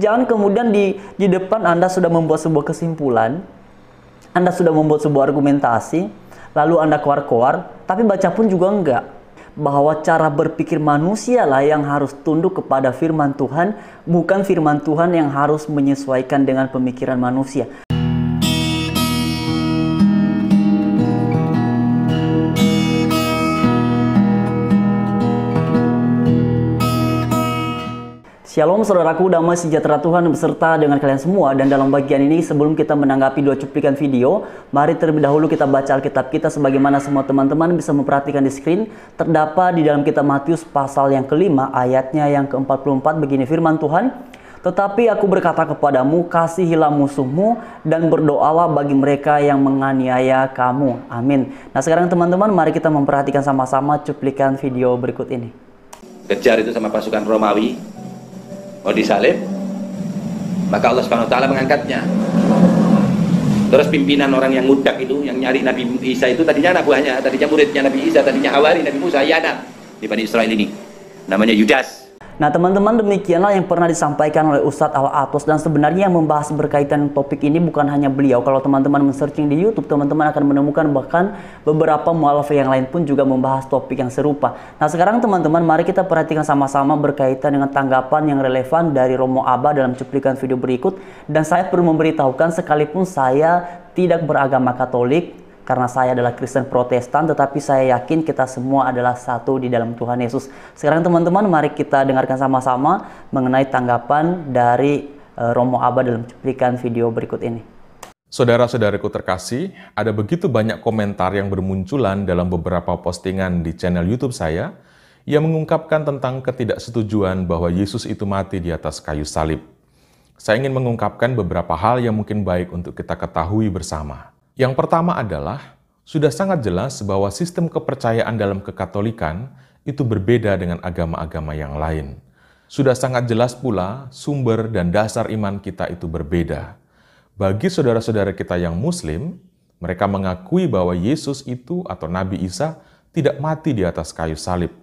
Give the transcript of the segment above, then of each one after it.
Jangan kemudian di depan Anda sudah membuat sebuah kesimpulan, Anda sudah membuat sebuah argumentasi, lalu Anda keluar-keluar, tapi baca pun juga enggak. Bahwa cara berpikir manusia lah yang harus tunduk kepada firman Tuhan, bukan firman Tuhan yang harus menyesuaikan dengan pemikiran manusia. Shalom saudaraku, damai sejahtera Tuhan beserta dengan kalian semua. Dan dalam bagian ini, sebelum kita menanggapi dua cuplikan video, mari terlebih dahulu kita baca Alkitab kita sebagaimana semua teman-teman bisa memperhatikan di screen. Terdapat di dalam kitab Matius pasal yang kelima, ayatnya yang ke-44, begini firman Tuhan. Tetapi aku berkata kepadamu, kasihilah musuhmu dan berdoalah bagi mereka yang menganiaya kamu. Amin. Nah sekarang teman-teman, mari kita memperhatikan sama-sama cuplikan video berikut ini. Kejar itu sama pasukan Romawi, mau disalib, maka Allah Subhanahu wa taala mengangkatnya. Terus pimpinan orang yang mudak itu, yang nyari Nabi Isa itu tadinya anak buahnya, tadinya muridnya Nabi Isa, tadinya Hawari Nabi Musa, Yana di Bani Israel ini, namanya Yudas. Nah teman-teman, demikianlah yang pernah disampaikan oleh Ustadz Al-Atos. Dan sebenarnya yang membahas berkaitan topik ini bukan hanya beliau. Kalau teman-teman men-searching di YouTube, teman-teman akan menemukan bahkan beberapa mualaf yang lain pun juga membahas topik yang serupa. Nah sekarang teman-teman, mari kita perhatikan sama-sama berkaitan dengan tanggapan yang relevan dari Romo Abba dalam cuplikan video berikut. Dan saya perlu memberitahukan, sekalipun saya tidak beragama Katolik, karena saya adalah Kristen Protestan, tetapi saya yakin kita semua adalah satu di dalam Tuhan Yesus. Sekarang teman-teman, mari kita dengarkan sama-sama mengenai tanggapan dari Romo Abba dalam cuplikan video berikut ini. Saudara-saudaraku terkasih, ada begitu banyak komentar yang bermunculan dalam beberapa postingan di channel YouTube saya yang mengungkapkan tentang ketidaksetujuan bahwa Yesus itu mati di atas kayu salib. Saya ingin mengungkapkan beberapa hal yang mungkin baik untuk kita ketahui bersama. Yang pertama adalah, sudah sangat jelas bahwa sistem kepercayaan dalam kekatolikan itu berbeda dengan agama-agama yang lain. Sudah sangat jelas pula sumber dan dasar iman kita itu berbeda. Bagi saudara-saudara kita yang Muslim, mereka mengakui bahwa Yesus itu atau Nabi Isa tidak mati di atas kayu salib.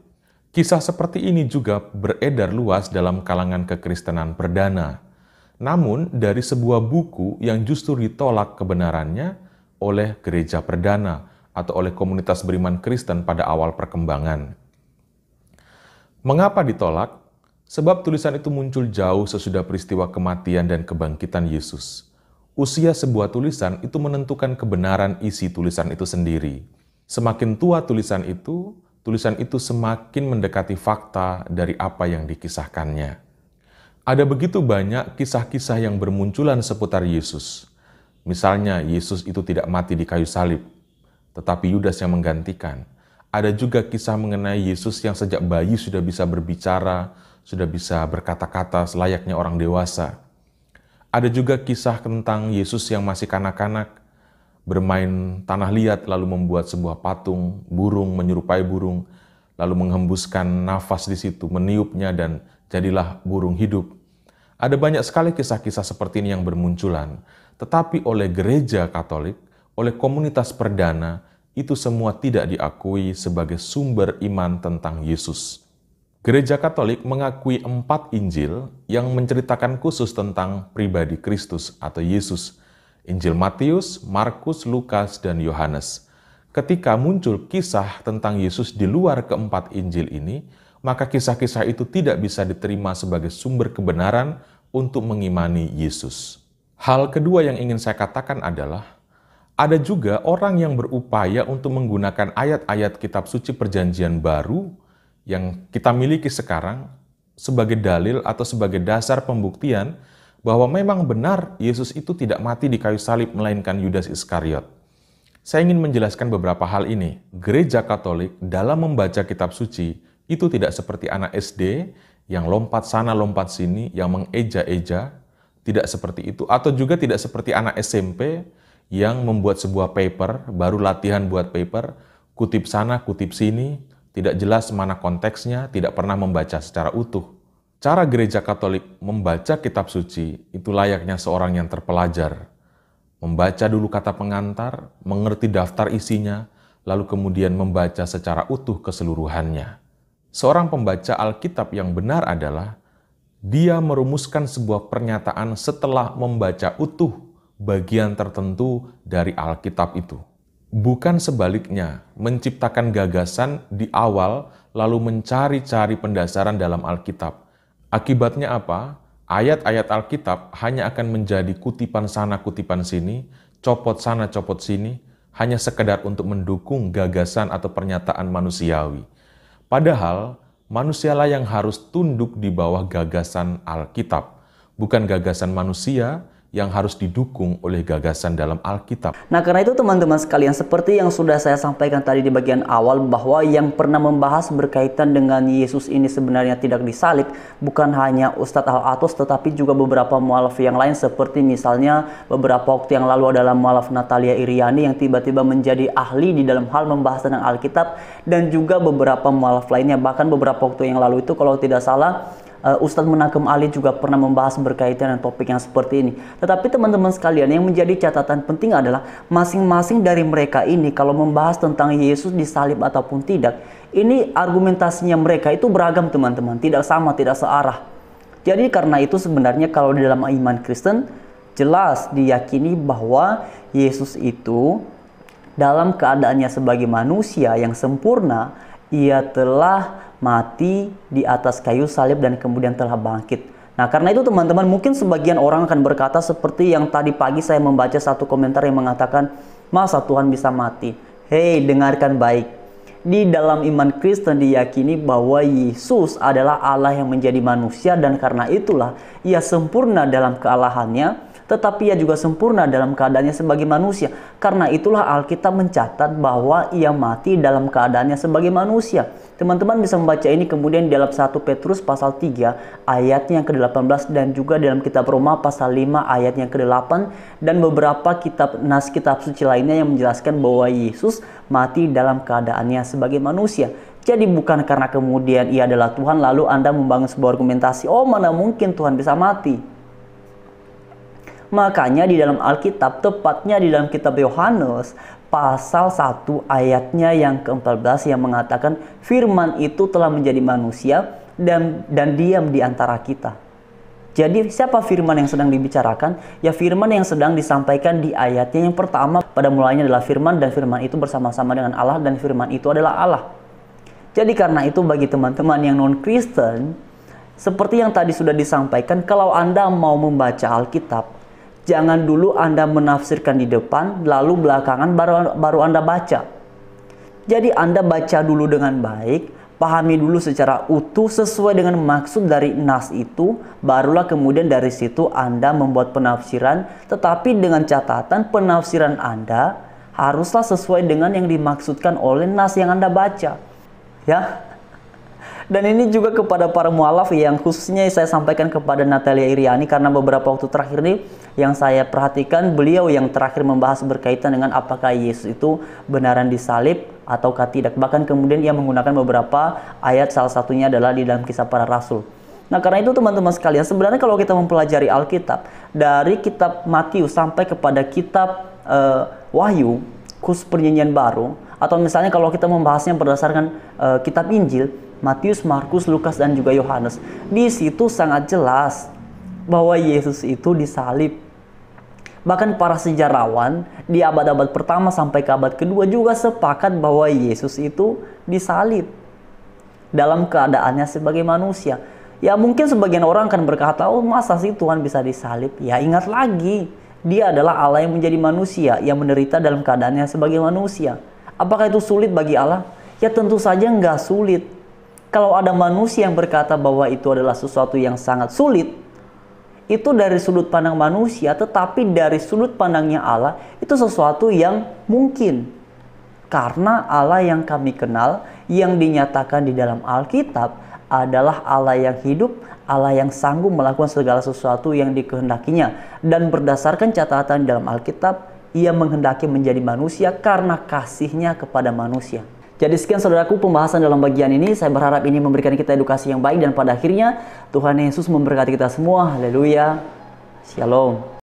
Kisah seperti ini juga beredar luas dalam kalangan kekristenan perdana. Namun, dari sebuah buku yang justru ditolak kebenarannya oleh gereja perdana atau oleh komunitas beriman Kristen pada awal perkembangan. Mengapa ditolak? Sebab tulisan itu muncul jauh sesudah peristiwa kematian dan kebangkitan Yesus. Usia sebuah tulisan itu menentukan kebenaran isi tulisan itu sendiri. Semakin tua tulisan itu semakin mendekati fakta dari apa yang dikisahkannya. Ada begitu banyak kisah-kisah yang bermunculan seputar Yesus. Misalnya, Yesus itu tidak mati di kayu salib, tetapi Yudas yang menggantikan. Ada juga kisah mengenai Yesus yang sejak bayi sudah bisa berbicara, sudah bisa berkata-kata selayaknya orang dewasa. Ada juga kisah tentang Yesus yang masih kanak-kanak, bermain tanah liat lalu membuat sebuah patung, burung menyerupai burung, lalu menghembuskan nafas di situ, meniupnya dan jadilah burung hidup. Ada banyak sekali kisah-kisah seperti ini yang bermunculan. Tetapi oleh gereja Katolik, oleh komunitas perdana, itu semua tidak diakui sebagai sumber iman tentang Yesus. Gereja Katolik mengakui 4 Injil yang menceritakan khusus tentang pribadi Kristus atau Yesus. Injil Matius, Markus, Lukas, dan Yohanes. Ketika muncul kisah tentang Yesus di luar ke-4 Injil ini, maka kisah-kisah itu tidak bisa diterima sebagai sumber kebenaran untuk mengimani Yesus. Hal kedua yang ingin saya katakan adalah, ada juga orang yang berupaya untuk menggunakan ayat-ayat kitab suci perjanjian baru yang kita miliki sekarang sebagai dalil atau sebagai dasar pembuktian bahwa memang benar Yesus itu tidak mati di kayu salib melainkan Yudas Iskariot. Saya ingin menjelaskan beberapa hal ini. Gereja Katolik dalam membaca kitab suci itu tidak seperti anak SD yang lompat sana lompat sini, yang mengeja-eja. Tidak seperti itu, atau juga tidak seperti anak SMP yang membuat sebuah paper, baru latihan buat paper, kutip sana, kutip sini, tidak jelas mana konteksnya, tidak pernah membaca secara utuh. Cara gereja Katolik membaca kitab suci itu layaknya seorang yang terpelajar. Membaca dulu kata pengantar, mengerti daftar isinya, lalu kemudian membaca secara utuh keseluruhannya. Seorang pembaca Alkitab yang benar adalah Dia merumuskan sebuah pernyataan setelah membaca utuh bagian tertentu dari Alkitab itu. Bukan sebaliknya, menciptakan gagasan di awal lalu mencari-cari pendasaran dalam Alkitab. Akibatnya apa? Ayat-ayat Alkitab hanya akan menjadi kutipan sana kutipan sini, copot sana copot sini, hanya sekedar untuk mendukung gagasan atau pernyataan manusiawi. Padahal, manusialah yang harus tunduk di bawah gagasan Alkitab, bukan gagasan manusia yang harus didukung oleh gagasan dalam Alkitab. Nah, karena itu teman-teman sekalian, seperti yang sudah saya sampaikan tadi di bagian awal, bahwa yang pernah membahas berkaitan dengan Yesus ini sebenarnya tidak disalib, bukan hanya Ustadz Al-Atos, tetapi juga beberapa mualaf yang lain, seperti misalnya beberapa waktu yang lalu adalah mualaf Natalia Iriani yang tiba-tiba menjadi ahli di dalam hal membahas tentang Alkitab, dan juga beberapa mualaf lainnya. Bahkan beberapa waktu yang lalu itu, kalau tidak salah, Ustadz Menakem Ali juga pernah membahas berkaitan dengan topik yang seperti ini. Tetapi teman-teman sekalian, yang menjadi catatan penting adalah masing-masing dari mereka ini kalau membahas tentang Yesus disalib ataupun tidak, ini argumentasinya mereka itu beragam teman-teman, tidak sama, tidak searah. Jadi karena itu sebenarnya kalau di dalam iman Kristen jelas diyakini bahwa Yesus itu dalam keadaannya sebagai manusia yang sempurna, ia telah mati di atas kayu salib dan kemudian telah bangkit. Nah, karena itu teman-teman, mungkin sebagian orang akan berkata seperti yang tadi pagi saya membaca satu komentar yang mengatakan, masa Tuhan bisa mati? Hei, dengarkan baik. Di dalam iman Kristen diyakini bahwa Yesus adalah Allah yang menjadi manusia, dan karena itulah ia sempurna dalam kealahannya, tetapi ia juga sempurna dalam keadaannya sebagai manusia. Karena itulah Alkitab mencatat bahwa ia mati dalam keadaannya sebagai manusia. Teman-teman bisa membaca ini kemudian dalam 1 Petrus pasal 3 ayatnya yang ke-18, dan juga dalam kitab Roma pasal 5 ayatnya yang ke-8, dan beberapa kitab suci lainnya yang menjelaskan bahwa Yesus mati dalam keadaannya sebagai manusia. Jadi bukan karena kemudian ia adalah Tuhan lalu Anda membangun sebuah argumentasi, oh mana mungkin Tuhan bisa mati. Makanya di dalam Alkitab, tepatnya di dalam kitab Yohanes pasal 1 ayatnya yang ke-14 yang mengatakan firman itu telah menjadi manusia dan diam di antara kita. Jadi siapa firman yang sedang dibicarakan? Ya firman yang sedang disampaikan di ayatnya yang pertama. Pada mulanya adalah firman, dan firman itu bersama-sama dengan Allah, dan firman itu adalah Allah. Jadi karena itu bagi teman-teman yang non-Kristen, seperti yang tadi sudah disampaikan, kalau Anda mau membaca Alkitab, jangan dulu Anda menafsirkan di depan, lalu belakangan baru Anda baca. Jadi Anda baca dulu dengan baik, pahami dulu secara utuh sesuai dengan maksud dari nas itu, barulah kemudian dari situ Anda membuat penafsiran, tetapi dengan catatan penafsiran Anda haruslah sesuai dengan yang dimaksudkan oleh nas yang Anda baca. Ya. Dan ini juga kepada para mualaf yang khususnya saya sampaikan kepada Natalia Iriani, karena beberapa waktu terakhir ini yang saya perhatikan beliau yang terakhir membahas berkaitan dengan apakah Yesus itu benaran disalib ataukah tidak. Bahkan kemudian ia menggunakan beberapa ayat, salah satunya adalah di dalam Kisah Para Rasul. Nah karena itu teman-teman sekalian, sebenarnya kalau kita mempelajari Alkitab dari kitab Matius sampai kepada kitab Wahyu, khusus Perjanjian Baru, atau misalnya kalau kita membahasnya berdasarkan kitab Injil, Matius, Markus, Lukas, dan juga Yohanes, di situ sangat jelas bahwa Yesus itu disalib. Bahkan para sejarawan di abad-abad pertama sampai ke abad kedua juga sepakat bahwa Yesus itu disalib dalam keadaannya sebagai manusia. Ya mungkin sebagian orang akan berkata, oh masa sih Tuhan bisa disalib? Ya ingat lagi, dia adalah Allah yang menjadi manusia, yang menderita dalam keadaannya sebagai manusia. Apakah itu sulit bagi Allah? Ya tentu saja nggak sulit. Kalau ada manusia yang berkata bahwa itu adalah sesuatu yang sangat sulit, itu dari sudut pandang manusia, tetapi dari sudut pandangnya Allah, itu sesuatu yang mungkin. Karena Allah yang kami kenal, yang dinyatakan di dalam Alkitab, adalah Allah yang hidup, Allah yang sanggup melakukan segala sesuatu yang dikehendakinya. Dan berdasarkan catatan di dalam Alkitab, ia menghendaki menjadi manusia karena kasihnya kepada manusia. Jadi sekian saudaraku pembahasan dalam bagian ini. Saya berharap ini memberikan kita edukasi yang baik, dan pada akhirnya Tuhan Yesus memberkati kita semua. Haleluya. Shalom.